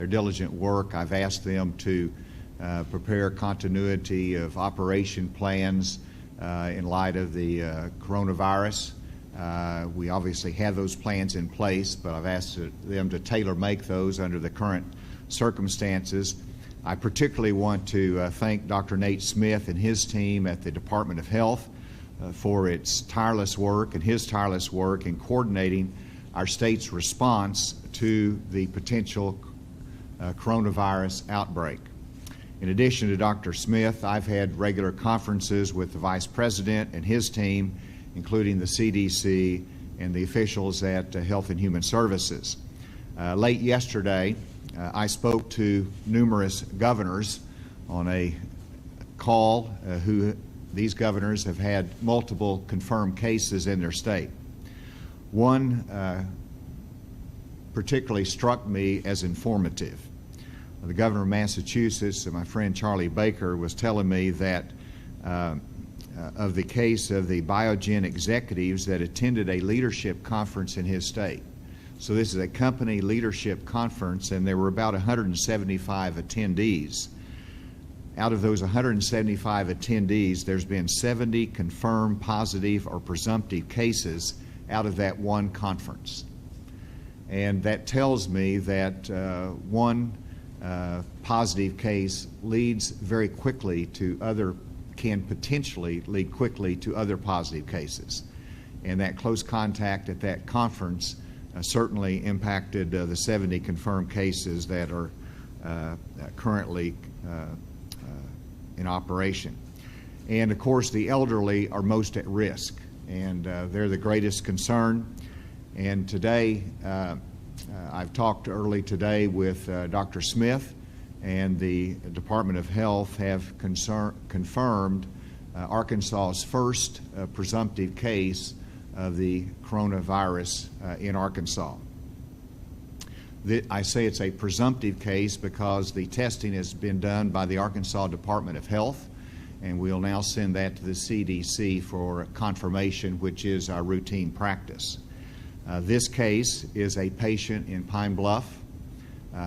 their diligent work. I've asked them to prepare continuity of operation plans in light of the coronavirus. We obviously have those plans in place, but I've asked them to tailor-make those under the current circumstances. I particularly want to thank Dr. Nate Smith and his team at the Department of Health for its tireless work and his tireless work in coordinating our state's response to the potential coronavirus outbreak. In addition to Dr. Smith, I've had regular conferences with the Vice President and his team, including the CDC and the officials at Health and Human Services. Late yesterday, I spoke to numerous governors on a call these governors have had multiple confirmed cases in their state. One particularly struck me as informative. The governor of Massachusetts, my friend Charlie Baker, was telling me that of the case of the Biogen executives that attended a leadership conference in his state. So this is a company leadership conference, and there were about 175 attendees. Out of those 175 attendees, there's been 70 confirmed positive or presumptive cases out of that one conference. And that tells me that one positive case leads very quickly to can potentially lead quickly to other positive cases. And that close contact at that conference certainly impacted the 70 confirmed cases that are currently in operation. And of course, the elderly are most at risk, and they're the greatest concern. And today, I've talked early today with Dr. Smith, and the Department of Health have confirmed Arkansas's first presumptive case of the coronavirus in Arkansas. I say it's a presumptive case because the testing has been done by the Arkansas Department of Health, and we'll now send that to the CDC for confirmation, which is our routine practice. This case is a patient in Pine Bluff.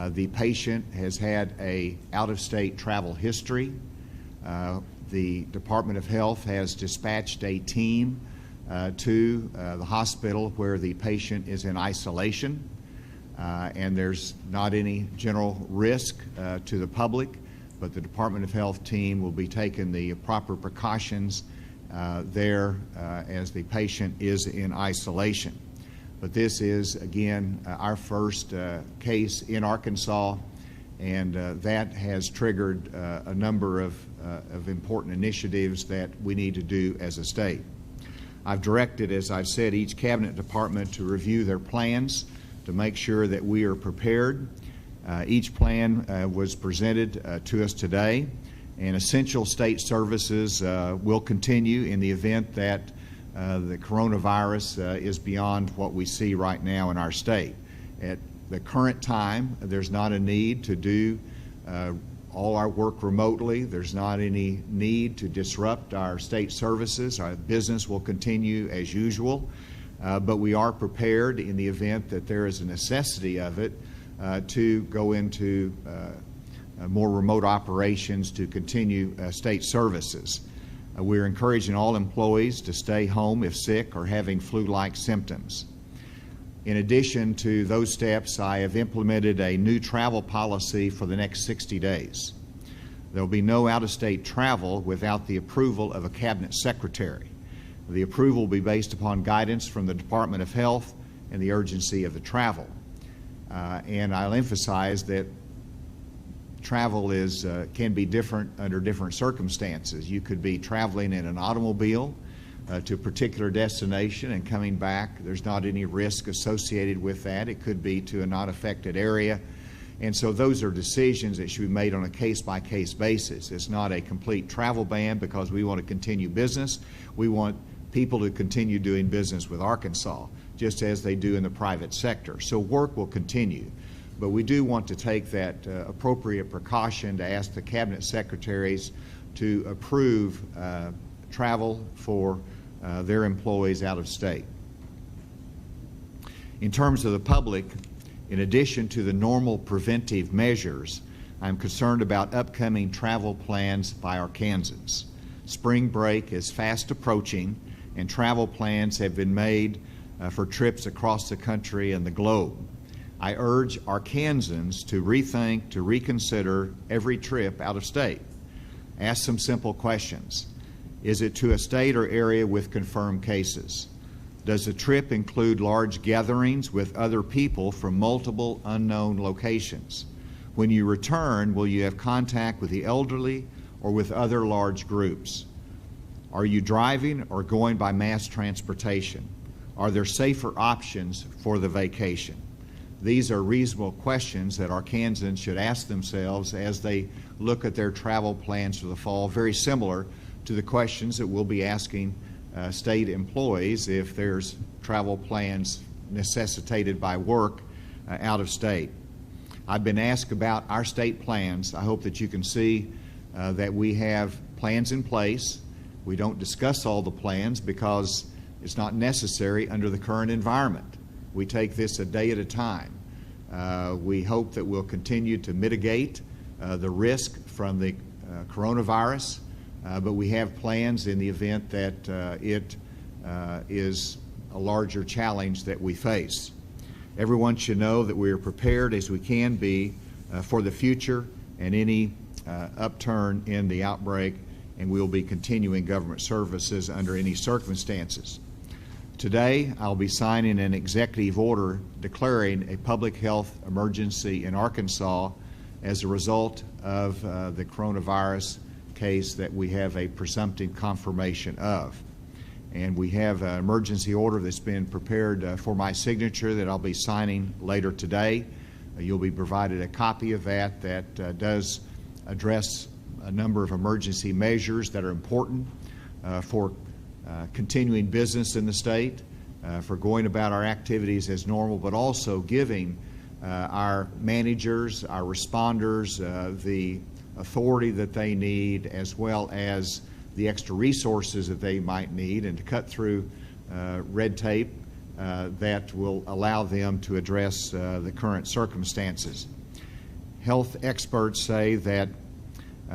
The patient has had an out-of-state travel history. The Department of Health has dispatched a team to the hospital where the patient is in isolation, and there's not any general risk to the public, but the Department of Health team will be taking the proper precautions there as the patient is in isolation. But this is, again, our first case in Arkansas, and that has triggered a number of important initiatives that we need to do as a state. I've directed, as I've said, each cabinet department to review their plans to make sure that we are prepared. Each plan was presented to us today, and essential state services will continue in the event that the coronavirus is beyond what we see right now in our state. At the current time, there's not a need to do all our work remotely. There's not any need to disrupt our state services. Our business will continue as usual, but we are prepared in the event that there is a necessity of it to go into more remote operations to continue state services. We're encouraging all employees to stay home if sick or having flu-like symptoms. In addition to those steps, I have implemented a new travel policy for the next 60 days. There will be no out-of-state travel without the approval of a cabinet secretary. The approval will be based upon guidance from the Department of Health and the urgency of the travel. And I'll emphasize that travel can be different under different circumstances. You could be traveling in an automobile to a particular destination and coming back. There's not any risk associated with that. It could be to a not affected area. And so those are decisions that should be made on a case-by-case basis. It's not a complete travel ban because we want to continue business. We want people to continue doing business with Arkansas, just as they do in the private sector. So work will continue. But we do want to take that appropriate precaution to ask the cabinet secretaries to approve travel for their employees out of state. In terms of the public, In addition to the normal preventive measures, I'm concerned about upcoming travel plans by Arkansans. Spring break is fast approaching, and travel plans have been made for trips across the country and the globe. I urge Arkansans to rethink, to reconsider every trip out of state. Ask some simple questions. Is it to a state or area with confirmed cases? Does the trip include large gatherings with other people from multiple unknown locations? When you return, will you have contact with the elderly or with other large groups? Are you driving or going by mass transportation? Are there safer options for the vacation? These are reasonable questions that Arkansans should ask themselves as they look at their travel plans for the fall, very similar to the questions that we'll be asking state employees if there's travel plans necessitated by work out of state. I've been asked about our state plans. I hope that you can see that we have plans in place. We don't discuss all the plans because it's not necessary under the current environment. We take this a day at a time. We hope that we'll continue to mitigate the risk from the coronavirus, but we have plans in the event that it is a larger challenge that we face. Everyone should know that we are prepared as we can be for the future and any upturn in the outbreak, and we will be continuing government services under any circumstances. Today, I'll be signing an executive order declaring a public health emergency in Arkansas as a result of the coronavirus case that we have a presumptive confirmation of. And we have an emergency order that's been prepared for my signature that I'll be signing later today. You'll be provided a copy of that does address a number of emergency measures that are important for continuing business in the state, for going about our activities as normal, but also giving our managers, our responders, the authority that they need, as well as the extra resources that they might need, and to cut through red tape that will allow them to address the current circumstances. Health experts say that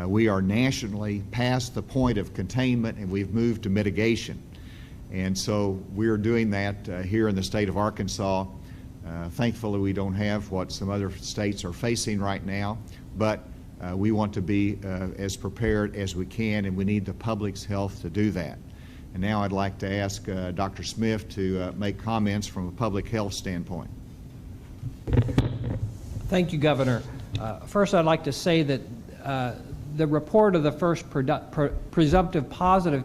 we are nationally past the point of containment and we've moved to mitigation. And so we're doing that here in the state of Arkansas. Thankfully, we don't have what some other states are facing right now, but we want to be as prepared as we can, and we need the public's health to do that. And now I'd like to ask Dr. Smith to make comments from a public health standpoint. Thank you, Governor. First, I'd like to say that the report of the first presumptive positive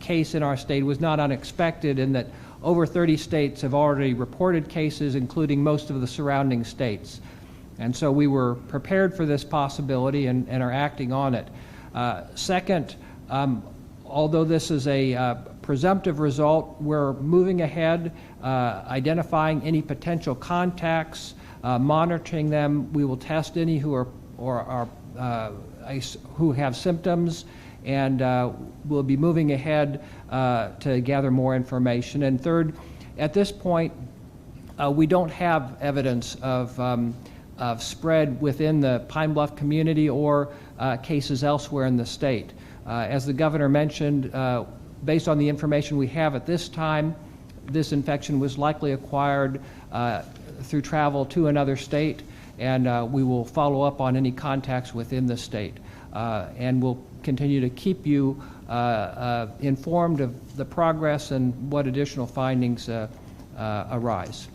case in our state was not unexpected, in that over 30 states have already reported cases, including most of the surrounding states. And so we were prepared for this possibility and are acting on it. Second, although this is a presumptive result, we're moving ahead, identifying any potential contacts, monitoring them. We will test any who have symptoms, and we'll be moving ahead to gather more information. And third, at this point, we don't have evidence of spread within the Pine Bluff community or cases elsewhere in the state. As the governor mentioned, based on the information we have at this time, this infection was likely acquired through travel to another state, and we will follow up on any contacts within the state. And we'll continue to keep you informed of the progress and what additional findings arise.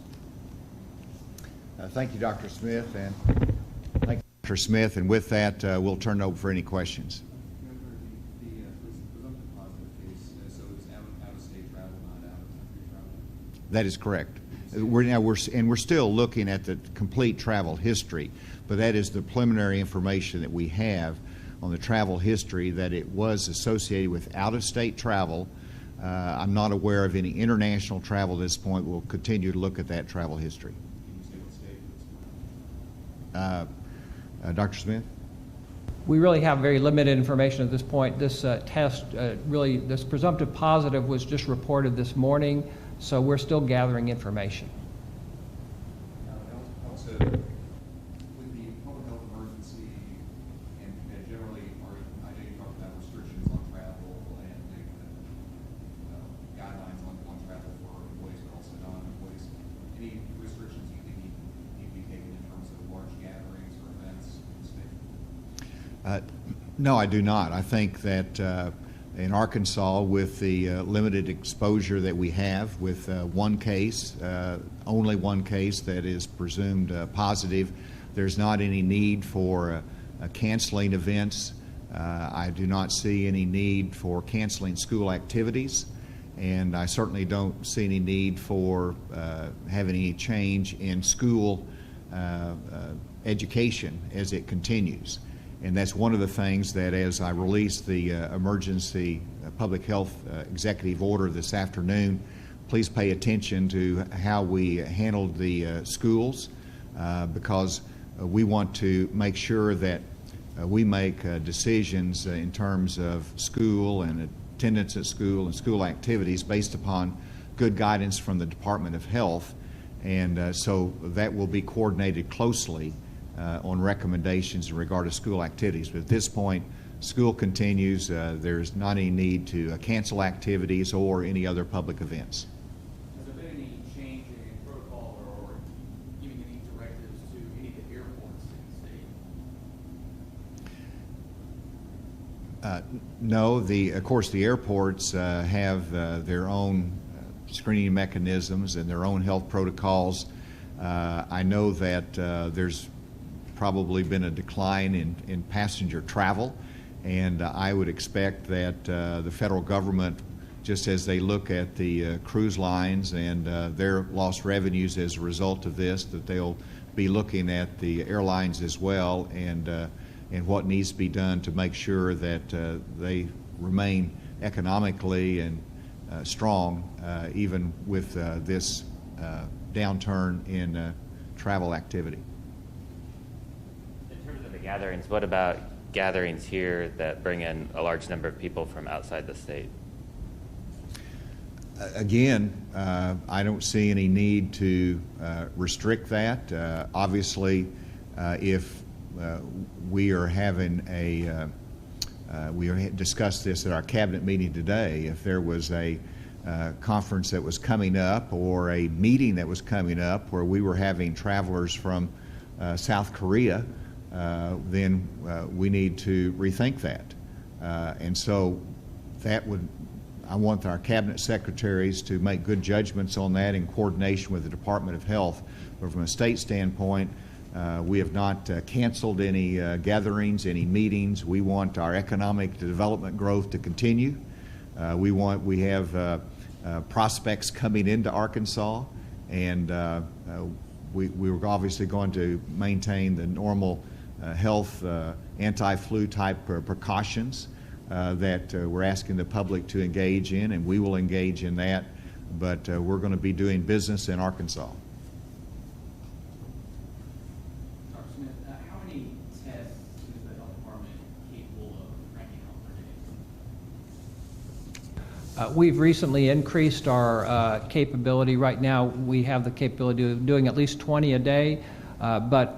Thank you, Dr. Smith, and thank you, Dr. Smith. And with that, we'll turn it over for any questions. The presumptive positive case, so it was out-of-state travel, not out-of-country travel? That is correct. We're still looking at the complete travel history, but that is the preliminary information that we have on the travel history, that it was associated with out-of-state travel. I'm not aware of any international travel at this point. We'll continue to look at that travel history. Dr. Smith? We really have very limited information at this point. This test, this presumptive positive was just reported this morning, so we're still gathering information. No, I do not. I think that in Arkansas, with the limited exposure that we have, with one case, only one case that is presumed positive, there's not any need for canceling events. I do not see any need for canceling school activities, and I certainly don't see any need for having any change in school education as it continues. And that's one of the things that, as I release the emergency public health executive order this afternoon, please pay attention to how we handled the schools, because we want to make sure that we make decisions in terms of school and attendance at school and school activities based upon good guidance from the Department of Health. And so that will be coordinated closely on recommendations in regard to school activities. But at this point, school continues. There's not any need to cancel activities or any other public events. Has there been any change in protocol or giving any directives to any of the airports in the state? No. Of course, the airports have their own screening mechanisms and their own health protocols. I know that there's probably been a decline in passenger travel, and I would expect that the federal government, just as they look at the cruise lines and their lost revenues as a result of this, that they'll be looking at the airlines as well, and what needs to be done to make sure that they remain economically and strong, even with this downturn in travel activity. In terms of the gatherings, what about gatherings here that bring in a large number of people from outside the state? Again, I don't see any need to restrict that. Obviously, if we are having we discussed this at our cabinet meeting today, if there was a conference that was coming up or a meeting that was coming up where we were having travelers from South Korea, then we need to rethink that. And so that would, I want our cabinet secretaries to make good judgments on that in coordination with the Department of Health. But from a state standpoint, we have not canceled any gatherings, any meetings. We want our economic development growth to continue. We have prospects coming into Arkansas, and we're obviously going to maintain the normal health anti-flu type precautions that we're asking the public to engage in, and we will engage in that. But we're going to be doing business in Arkansas. Dr. Smith, how many tests is the health department capable of cranking out per day? We've recently increased our capability. Right now, we have the capability of doing at least 20 a day, but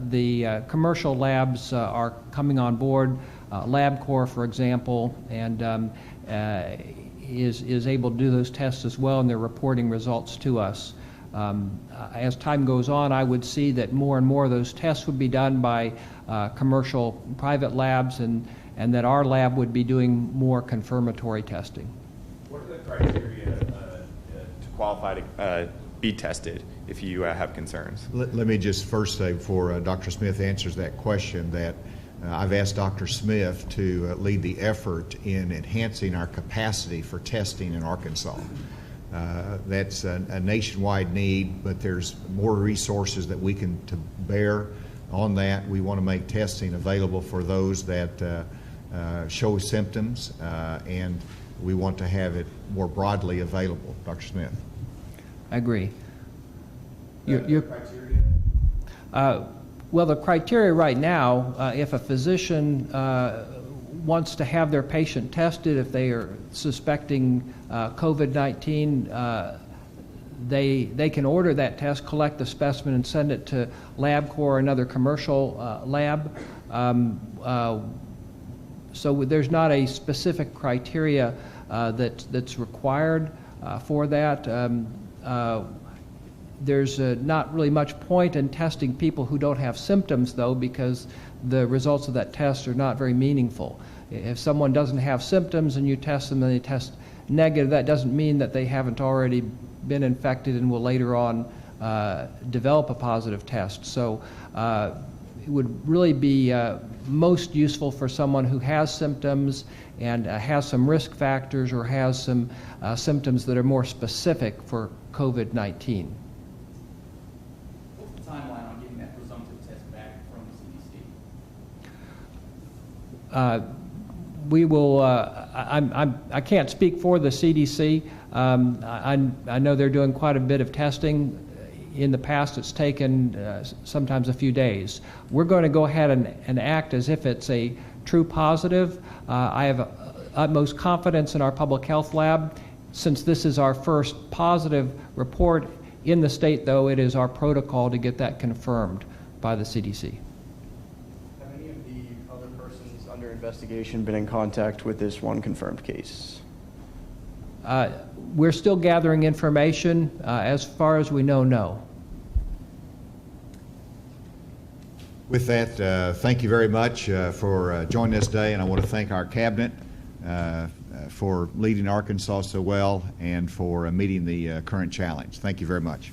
the commercial labs are coming on board. LabCorp, for example, and is able to do those tests as well, and they're reporting results to us. As time goes on, I would see that more and more of those tests would be done by commercial private labs, and that our lab would be doing more confirmatory testing. What are the criteria to qualify to be tested if you have concerns? Let me just first say, before Dr. Smith answers that question, that I've asked Dr. Smith to lead the effort in enhancing our capacity for testing in Arkansas. That's a nationwide need, but there's more resources that we can to bear on that. We want to make testing available for those that show symptoms, and we want to have it more broadly available. Dr. Smith. I agree. The criteria? Well, the criteria right now, if a physician wants to have their patient tested, if they are suspecting COVID-19, they can order that test, collect the specimen, and send it to LabCorp or another commercial lab. So there's not a specific criteria that's required for that. There's not really much point in testing people who don't have symptoms, though, because the results of that test are not very meaningful. If someone doesn't have symptoms and you test them and they test negative, that doesn't mean that they haven't already been infected and will later on develop a positive test. So it would really be most useful for someone who has symptoms and has some risk factors or has some symptoms that are more specific for COVID-19. What's the timeline on getting that presumptive test back from the CDC? We will, I can't speak for the CDC. I know they're doing quite a bit of testing. In the past, it's taken sometimes a few days. We're going to go ahead and act as if it's a true positive. I have utmost confidence in our public health lab. Since this is our first positive report in the state, though, it is our protocol to get that confirmed by the CDC. Have any of the other persons under investigation been in contact with this one confirmed case? We're still gathering information. As far as we know, no. With that, thank you very much for joining us today, and I want to thank our cabinet for leading Arkansas so well and for meeting the current challenge. Thank you very much.